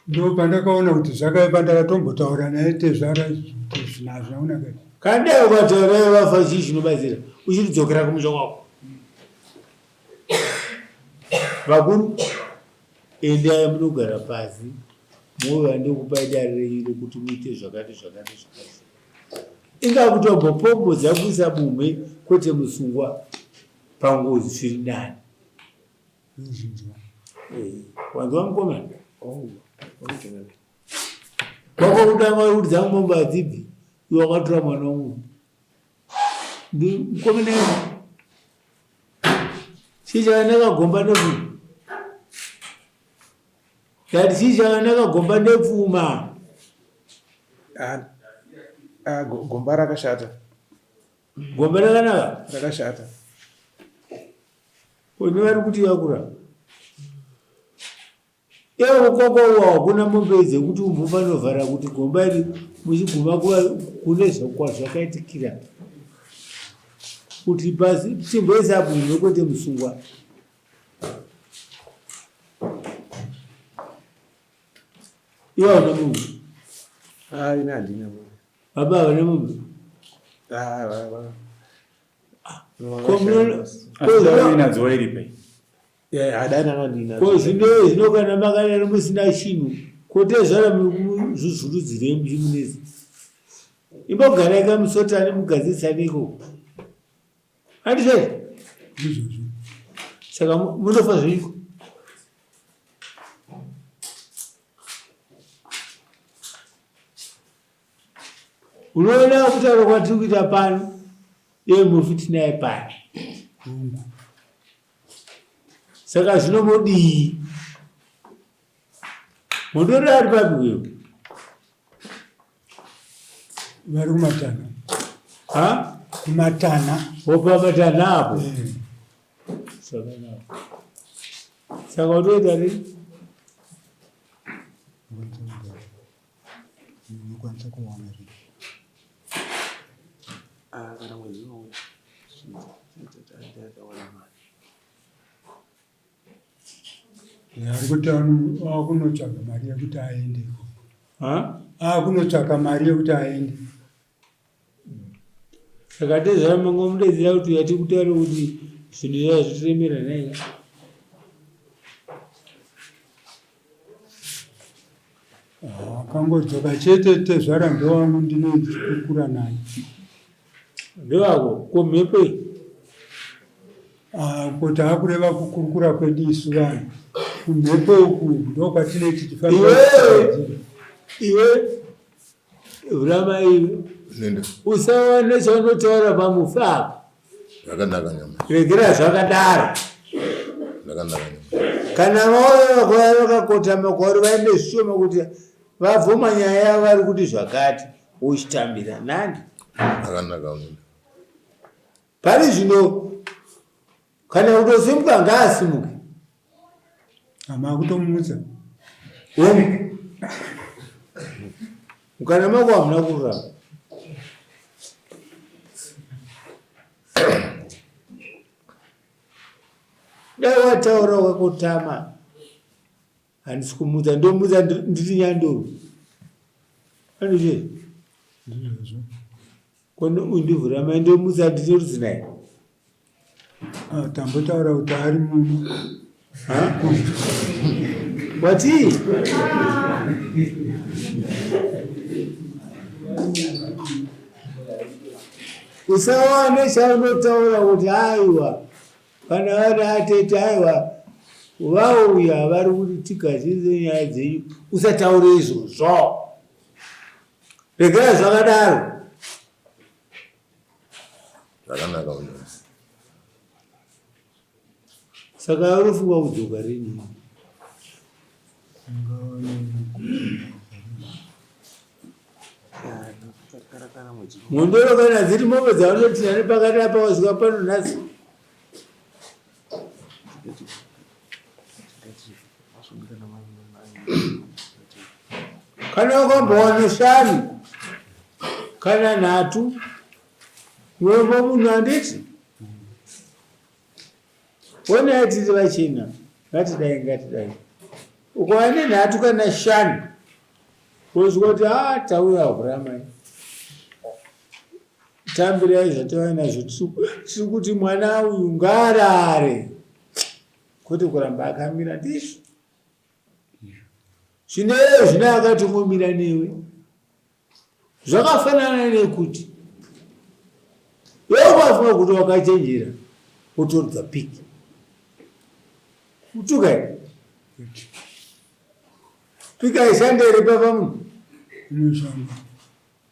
S5: ndo pandakaona kuti zvakaipa ndakatombotaura naye tezvara zvinazvaona kai
S4: kandai ukataura vafa chii chinobatsira uchiridzokera kumusha kwako vakuru endai munogara pasi mova ndikupai darire rekuti muite zvakati zvakati zvakati ingakutombopombo kuisa bumwe kwete musungwa pangozi zviri nani wanzwa mukomana wako kutanga kuti dzangu mombo hadzibvi iwe wakatora mwana womunhu mukomana io chii chakanakagomba nepfuma ndati chii chakanakagomba nepfuma
S6: gomba rakashata
S4: gomba rakanaka
S6: rakashata
S4: oni vari kuti vakura ivo kwakwawa hakuna mombe dzekuti umbofanovhara kuti gomba iri muchiguma kune zvakaitikira kuti pasi chimboisa bwino kwete musungwa ivo havana mumwe
S6: ina handina mumwe
S4: baba havana mumwe
S3: inadziwa iripe
S4: zvino kana makanera musina chinhu kotezvara muzvuzvurudzire muchimunezi imbogara ikamusotani mugadzisaniko handizvai
S5: izvozvo
S4: saka munofa zviniko unoona kutaura kwatiri kuita pano iye muri tinaye pano saka zvinomudii mundori ari papi wewe
S5: vari kumatana
S4: ha
S5: kumatana
S4: wopa matana apo zvakanaka. Saka utoita rini?
S5: Unokwanisa kuwana rini?
S6: Kana mwedzi unouya
S5: Ari kuti akunotsvaga mari yekuti aende. Akunotsvaga mari yekuti aende.
S4: Saka tezama ngomudedzera kuti yati kutaura kuti zvinhu zvaa zvitiremera naye.
S5: Akangodzoka chete tezvara ndowangu ndinokurukura naye.
S4: Ndowako kumhepo iyi.
S5: Kuti akureva kukurukura kwedu isu vanhu. Kumhepo uku ndokwatine tichifanira.
S4: Iwe Vrama iwe. Usawana chaunotaura pamufa apa.
S1: Zvakanaka nyama.
S4: Regera zvakadaro.
S1: Zvakanaka nyama.
S4: Kana vauya vakakotama kwauri vaende zvishoma kuti vabvuma nyaya yavo vari kuti zvakati uchitambira nani.
S1: Zvakanaka nyama.
S4: Pari zvino kana kutosimuka ngaasimuke.
S5: Ama kutomudza.
S4: Ukana mako hamuna kururama. Dai wataura wakotama. Handisi kumudza ndomudza ndiri Nyandoro. Andizve.
S5: Ndizvo.
S4: Kono undivhurama ndomudza ndiri Rudzinai.
S5: Tambotaura kuti ari munhu.
S4: Wati? Usawane chaunotaura kuti aiwa kana vari atete aiwa vauya vari kuti tigadzirize nyaya dzenyu. Usataure izvozvo. Regera zvakadaro.
S1: Zvakanaka nyama.
S4: Saka unofunga kudzoka rini? Nyandoro kana dziri mombe dzaunoti nani pakati apa wasvika pano nhasi. Kana ukambowana 5 kana 3 wewe munhu handiti wone atiri vachena ngatidai ukawane 3 kana 5 wozwa kuti tauya Vrama tambirai zvatava nazvo tiri kuti mwana uyu ngarare kuti kuramba akamira ndizvo zvineyo zvine akatomumira newe zvakafanana nekuti iwe ukafunga kuti wakachenjera wotorudza piki utukai pika ishande iri papa munhu
S5: Unoshanda.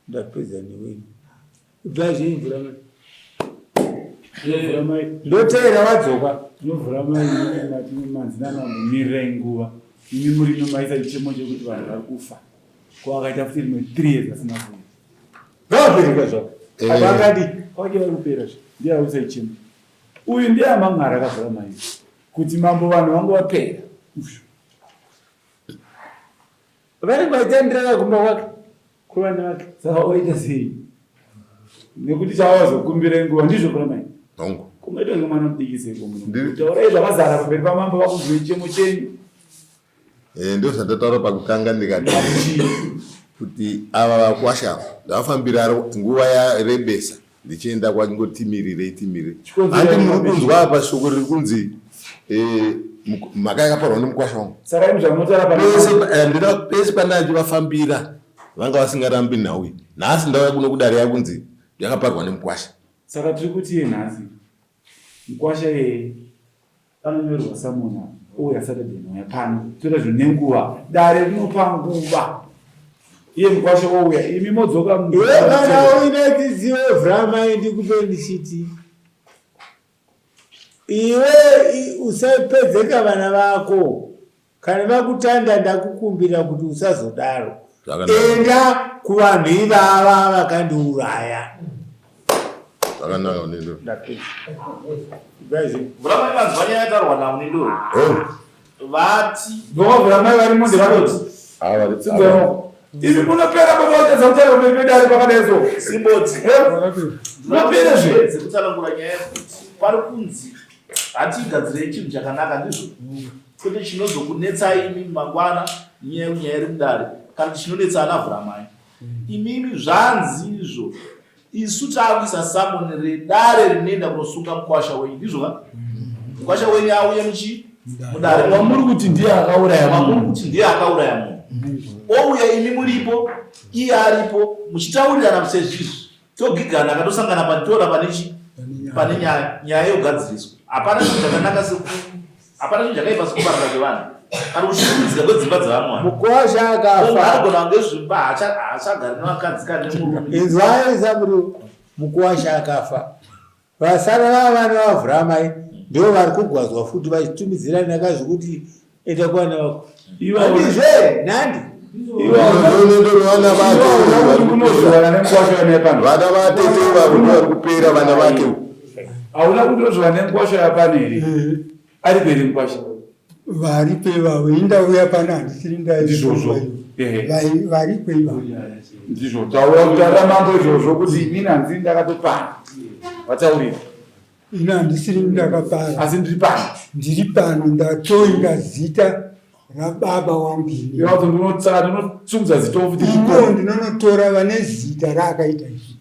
S4: ndapedza neweni ibvazvii Vrama ndoteera wadzoka
S3: Vrama ati manzina mumirira inguva imi muri nomaisa chichemo chekuti vanhu vari kufa kwakaita futi rimwe 3 years asina kuita
S4: ngavapereka zvako
S3: apakati kwake vari kupera zve ndiye ausa ichemo uyu ndiye amang'ara akaVrama iyi kuti mambo vanhu vangu vapera
S4: vari vaitandira kumba kwake
S3: kuvana vake saka waita sei nekuti chavazokumbira nguva ndizvo Vrama iyi
S1: Hongo.
S3: kumaitwa ngemwana mudikiseko munhu taurai zvakazara pamberi pamambo vakuzwe chemo chenyu.
S1: Ndio zvandataura pakutanga ndikati kuti ava vakwasha ndavafambira nguva yarebesa ndichienda kwandingotimirire handi muri kunzwa apa shoko riri kunzi mhaka yakaparwa nemukwasha wangu.
S3: Saka imi zvamunotaura
S1: pese pandandivafambira vanga vasingarambi nhau iyi nhasi ndauya kuno kudare yakunzi yakaparwa nemukwasha.
S3: Saka tiri kuti iye nhasi mukwasha ye anonyorwa samunhu ouya Saturday nouya pano toita zvinhu nenguva dare rinopa nguva iye mukwasha ouya imi modzoka
S4: iwe kana uine dzidziwo Vrama ndikupe ndichiti iwe usapedzeka vana vako kana vakutanda ndakukumbira kuti usazodaro enda kuvanhu ivava vakandiuraya
S1: Vakanaka Nyandoro.
S7: Vhuramai vanzwa nyaya yatarwa naMunyandoro. Vati
S3: vhuramai varimo ndevati ivi munopera pavaotedza kutaura mepedari pakadaiso
S7: simboti
S3: munopera
S7: dzekutsanangura nyaya yekuti pari kunzi hatigadzirei chinhu chakanaka ndizvo kuti chinozokunetsai imi mangwana nyaya iri mudare kana chinonetsa ana vhuramai imimi zvanzi izvo isu taakuisa samoni redare rinoenda kunosunga mukwasha wenyu ndizvo mukwasha wenyu auye mudare
S3: wamuri kuti ndiye akauraya
S7: munhu ouya imi muripo iye aripo muchitaurirana sezvizvi togigana akatosangana patora pane nyaya yogadziriswa hapana chinhu chakanaka hapana chinhu chakaipa sekuparara kwevanhu kana kushungudzika kwedzimba dzavamwari
S4: mukwasha akafa
S7: anogona kunge zvimba haachagari nevakadzi kana nemurume
S4: izvaizaburi mukwasha akafa vasara vava vana vavhuramai ndo vari kugwadzwa futi vachitumidzirana nakazvokuti enda kwana vako andizve nandi
S1: vana vatete vari kupera vana vake
S3: hauna kutozva nenkwasha yapane here ari peri mukwasha
S5: vari pevavo indauya pana handisiri
S3: ndizvozvo
S5: vari kwevavo
S3: ndizvo taura kutaura mambo izvozvo kuti inini handisiri ndakatopana vataurira
S5: ina handisiri ndakapara
S3: asi ndiri pano
S5: ndiri pano ndatoinga zita rababa wangu
S3: saka ndinotsungudza zita futi
S5: ino ndinonotora vane zita raakaita izvi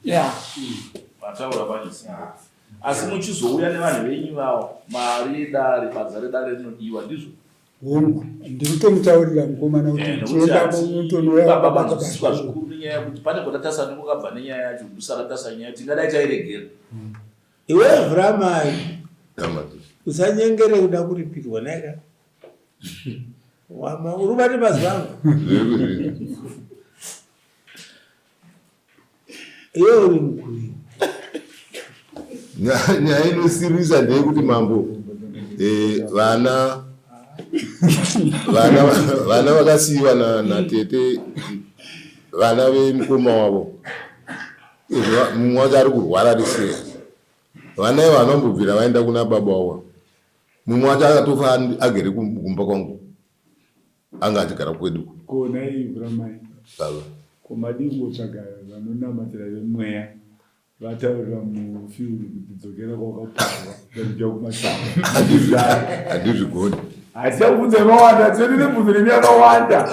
S7: vataura pachisimba asi muchizouya nevanhu venyu vavo mari yedare badza redare rinodiwa ndizvo
S5: hongu ndiri kutomutaurira mukomana kuti tiendako
S7: mutonoyababadzidziswa zvikuru nenyaya yekuti pane kwatatasaniko kabva nenyaya yacho ndosara tasa nyaya tingadai tairegera
S4: iwe vhuramai usanyengere kuda kuripirwa naika uri bati mazuva angu iwe uri mukuri
S1: nyaya inosirisa ndeyekuti mambo vana vakasiyiwa natete vana vemukoma wavo mumwe wacho ari kurwara risiya vana ivo vanambobvira vaenda kuna baba wavo mumwe wacho akatofa agere kumba kwangu anga achigara kwedu
S3: kona ivhuramai komadingotsvaga vanonamatira vemweya vataurira mufiuri kuti dzokera kwakaparwa kuja kumasanga
S1: handizvigoni
S3: hatiakubvunzai mawanda tioni nebvunzo nemi yakawanda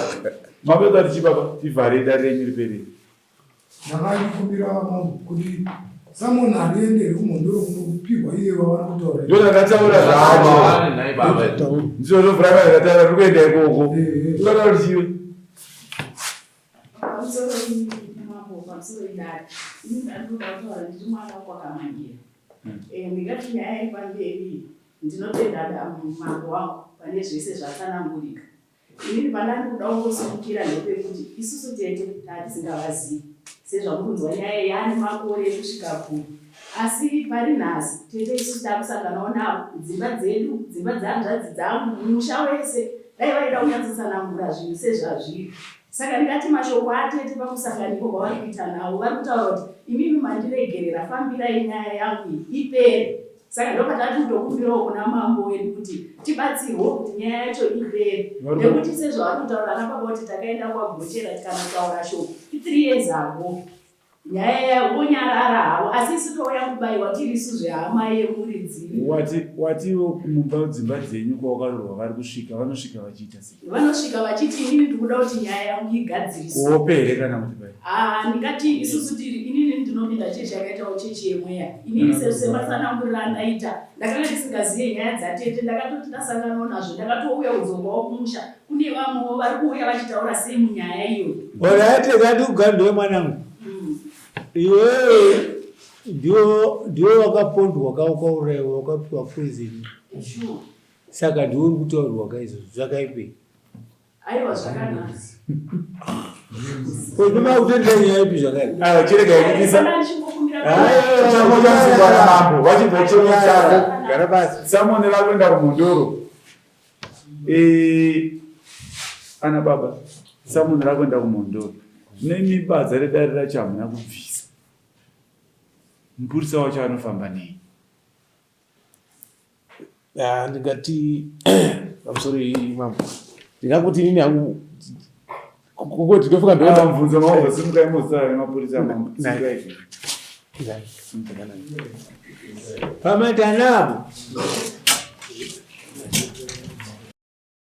S3: mapedza tichibaba tivhare dare renyu ripereri
S2: ndakandikumbira mambo kuti samoni harienderi kumhondoro kunopigwa iye vawana kutaura
S3: ndo ndakataura zvacho ndizvo zvovhuramai ndakataura tiri kuenda ikoko tikataura tichive
S8: pamusoro idare ini ndandinoda kutaura ndiri mwana wakwakamanyira ndingati nyaya iri pamberi ndinotenda mambo wangu pane zvese zvatsanangurika inini pandandi kuda kungosumukira ndepekuti isusu tete tatisingavazivi sezvamukunzwa nyaya yaane makore ekusvika kure asi pari nhasi tete isusu takusanganawo navo dzimba dzedu dzimba dzehanzvadzi dzangu musha wese dai vaida kunyatsotsanangura zvinhu sezvazviri saka ndingati mashoko atete pakusanganiko kwavari kuita navo vari kutaura kuti imimi mandiregerera fambirai nyaya yangu iyi ipere saka ndopatati kutokumbirawo kuna mambo wedu kuti tibatsirwo kuti nyaya yacho ipere nekuti sezvavari kutaura anababa kuti takaenda kwagochera tikanataura shoko 3 years ago nyaya yavonyarara havo asi isu touya kubayiwa tirisu zvehama yemuridzi
S3: watiwo mumba dzimba dzenyu kwavakarorwa vari kusvika vanosvika vachiita sei
S8: vanosvika vachiti inini ndikuda kuti nyaya yangu igadziriswe
S3: kuopere kana kuti bai
S8: ndingati isusu tiri inini ndinopinda chechi yakaitawo chechi yemweya inini sematsanangurira andaita ndakanga ndisingazive nyaya dzatete ndakatoti ndasanganawo nazvo ndakatouya kudzokawo kumusha kune vamwewo vari kuuya vachitaura sei munyaya iyoyo
S4: oraitezati kugandowe mwanangu iwewe ndiwo wakapondwa kaukauraiwa wakapiwa poizini saka ndiwo uri kutaurirwa kaizvozvo zvakaipei
S8: aiwa zvakanaka
S4: noma kutendera nyaya ipi zvakaipa
S3: mambo vachibva chemucharo gara pasi samoni rakuenda kumhondoro ana baba samoni rakuenda kumhondoro nemibadza redare racho hamuna kubvisa mupurisa wacho anofamba nei?
S6: Ndingati pamusoro mambo ndingakuti inini hangu kukoti ndofuka ndoona
S3: mvunzo mawo simukai mosara mapurisa mambo
S4: pamatanapo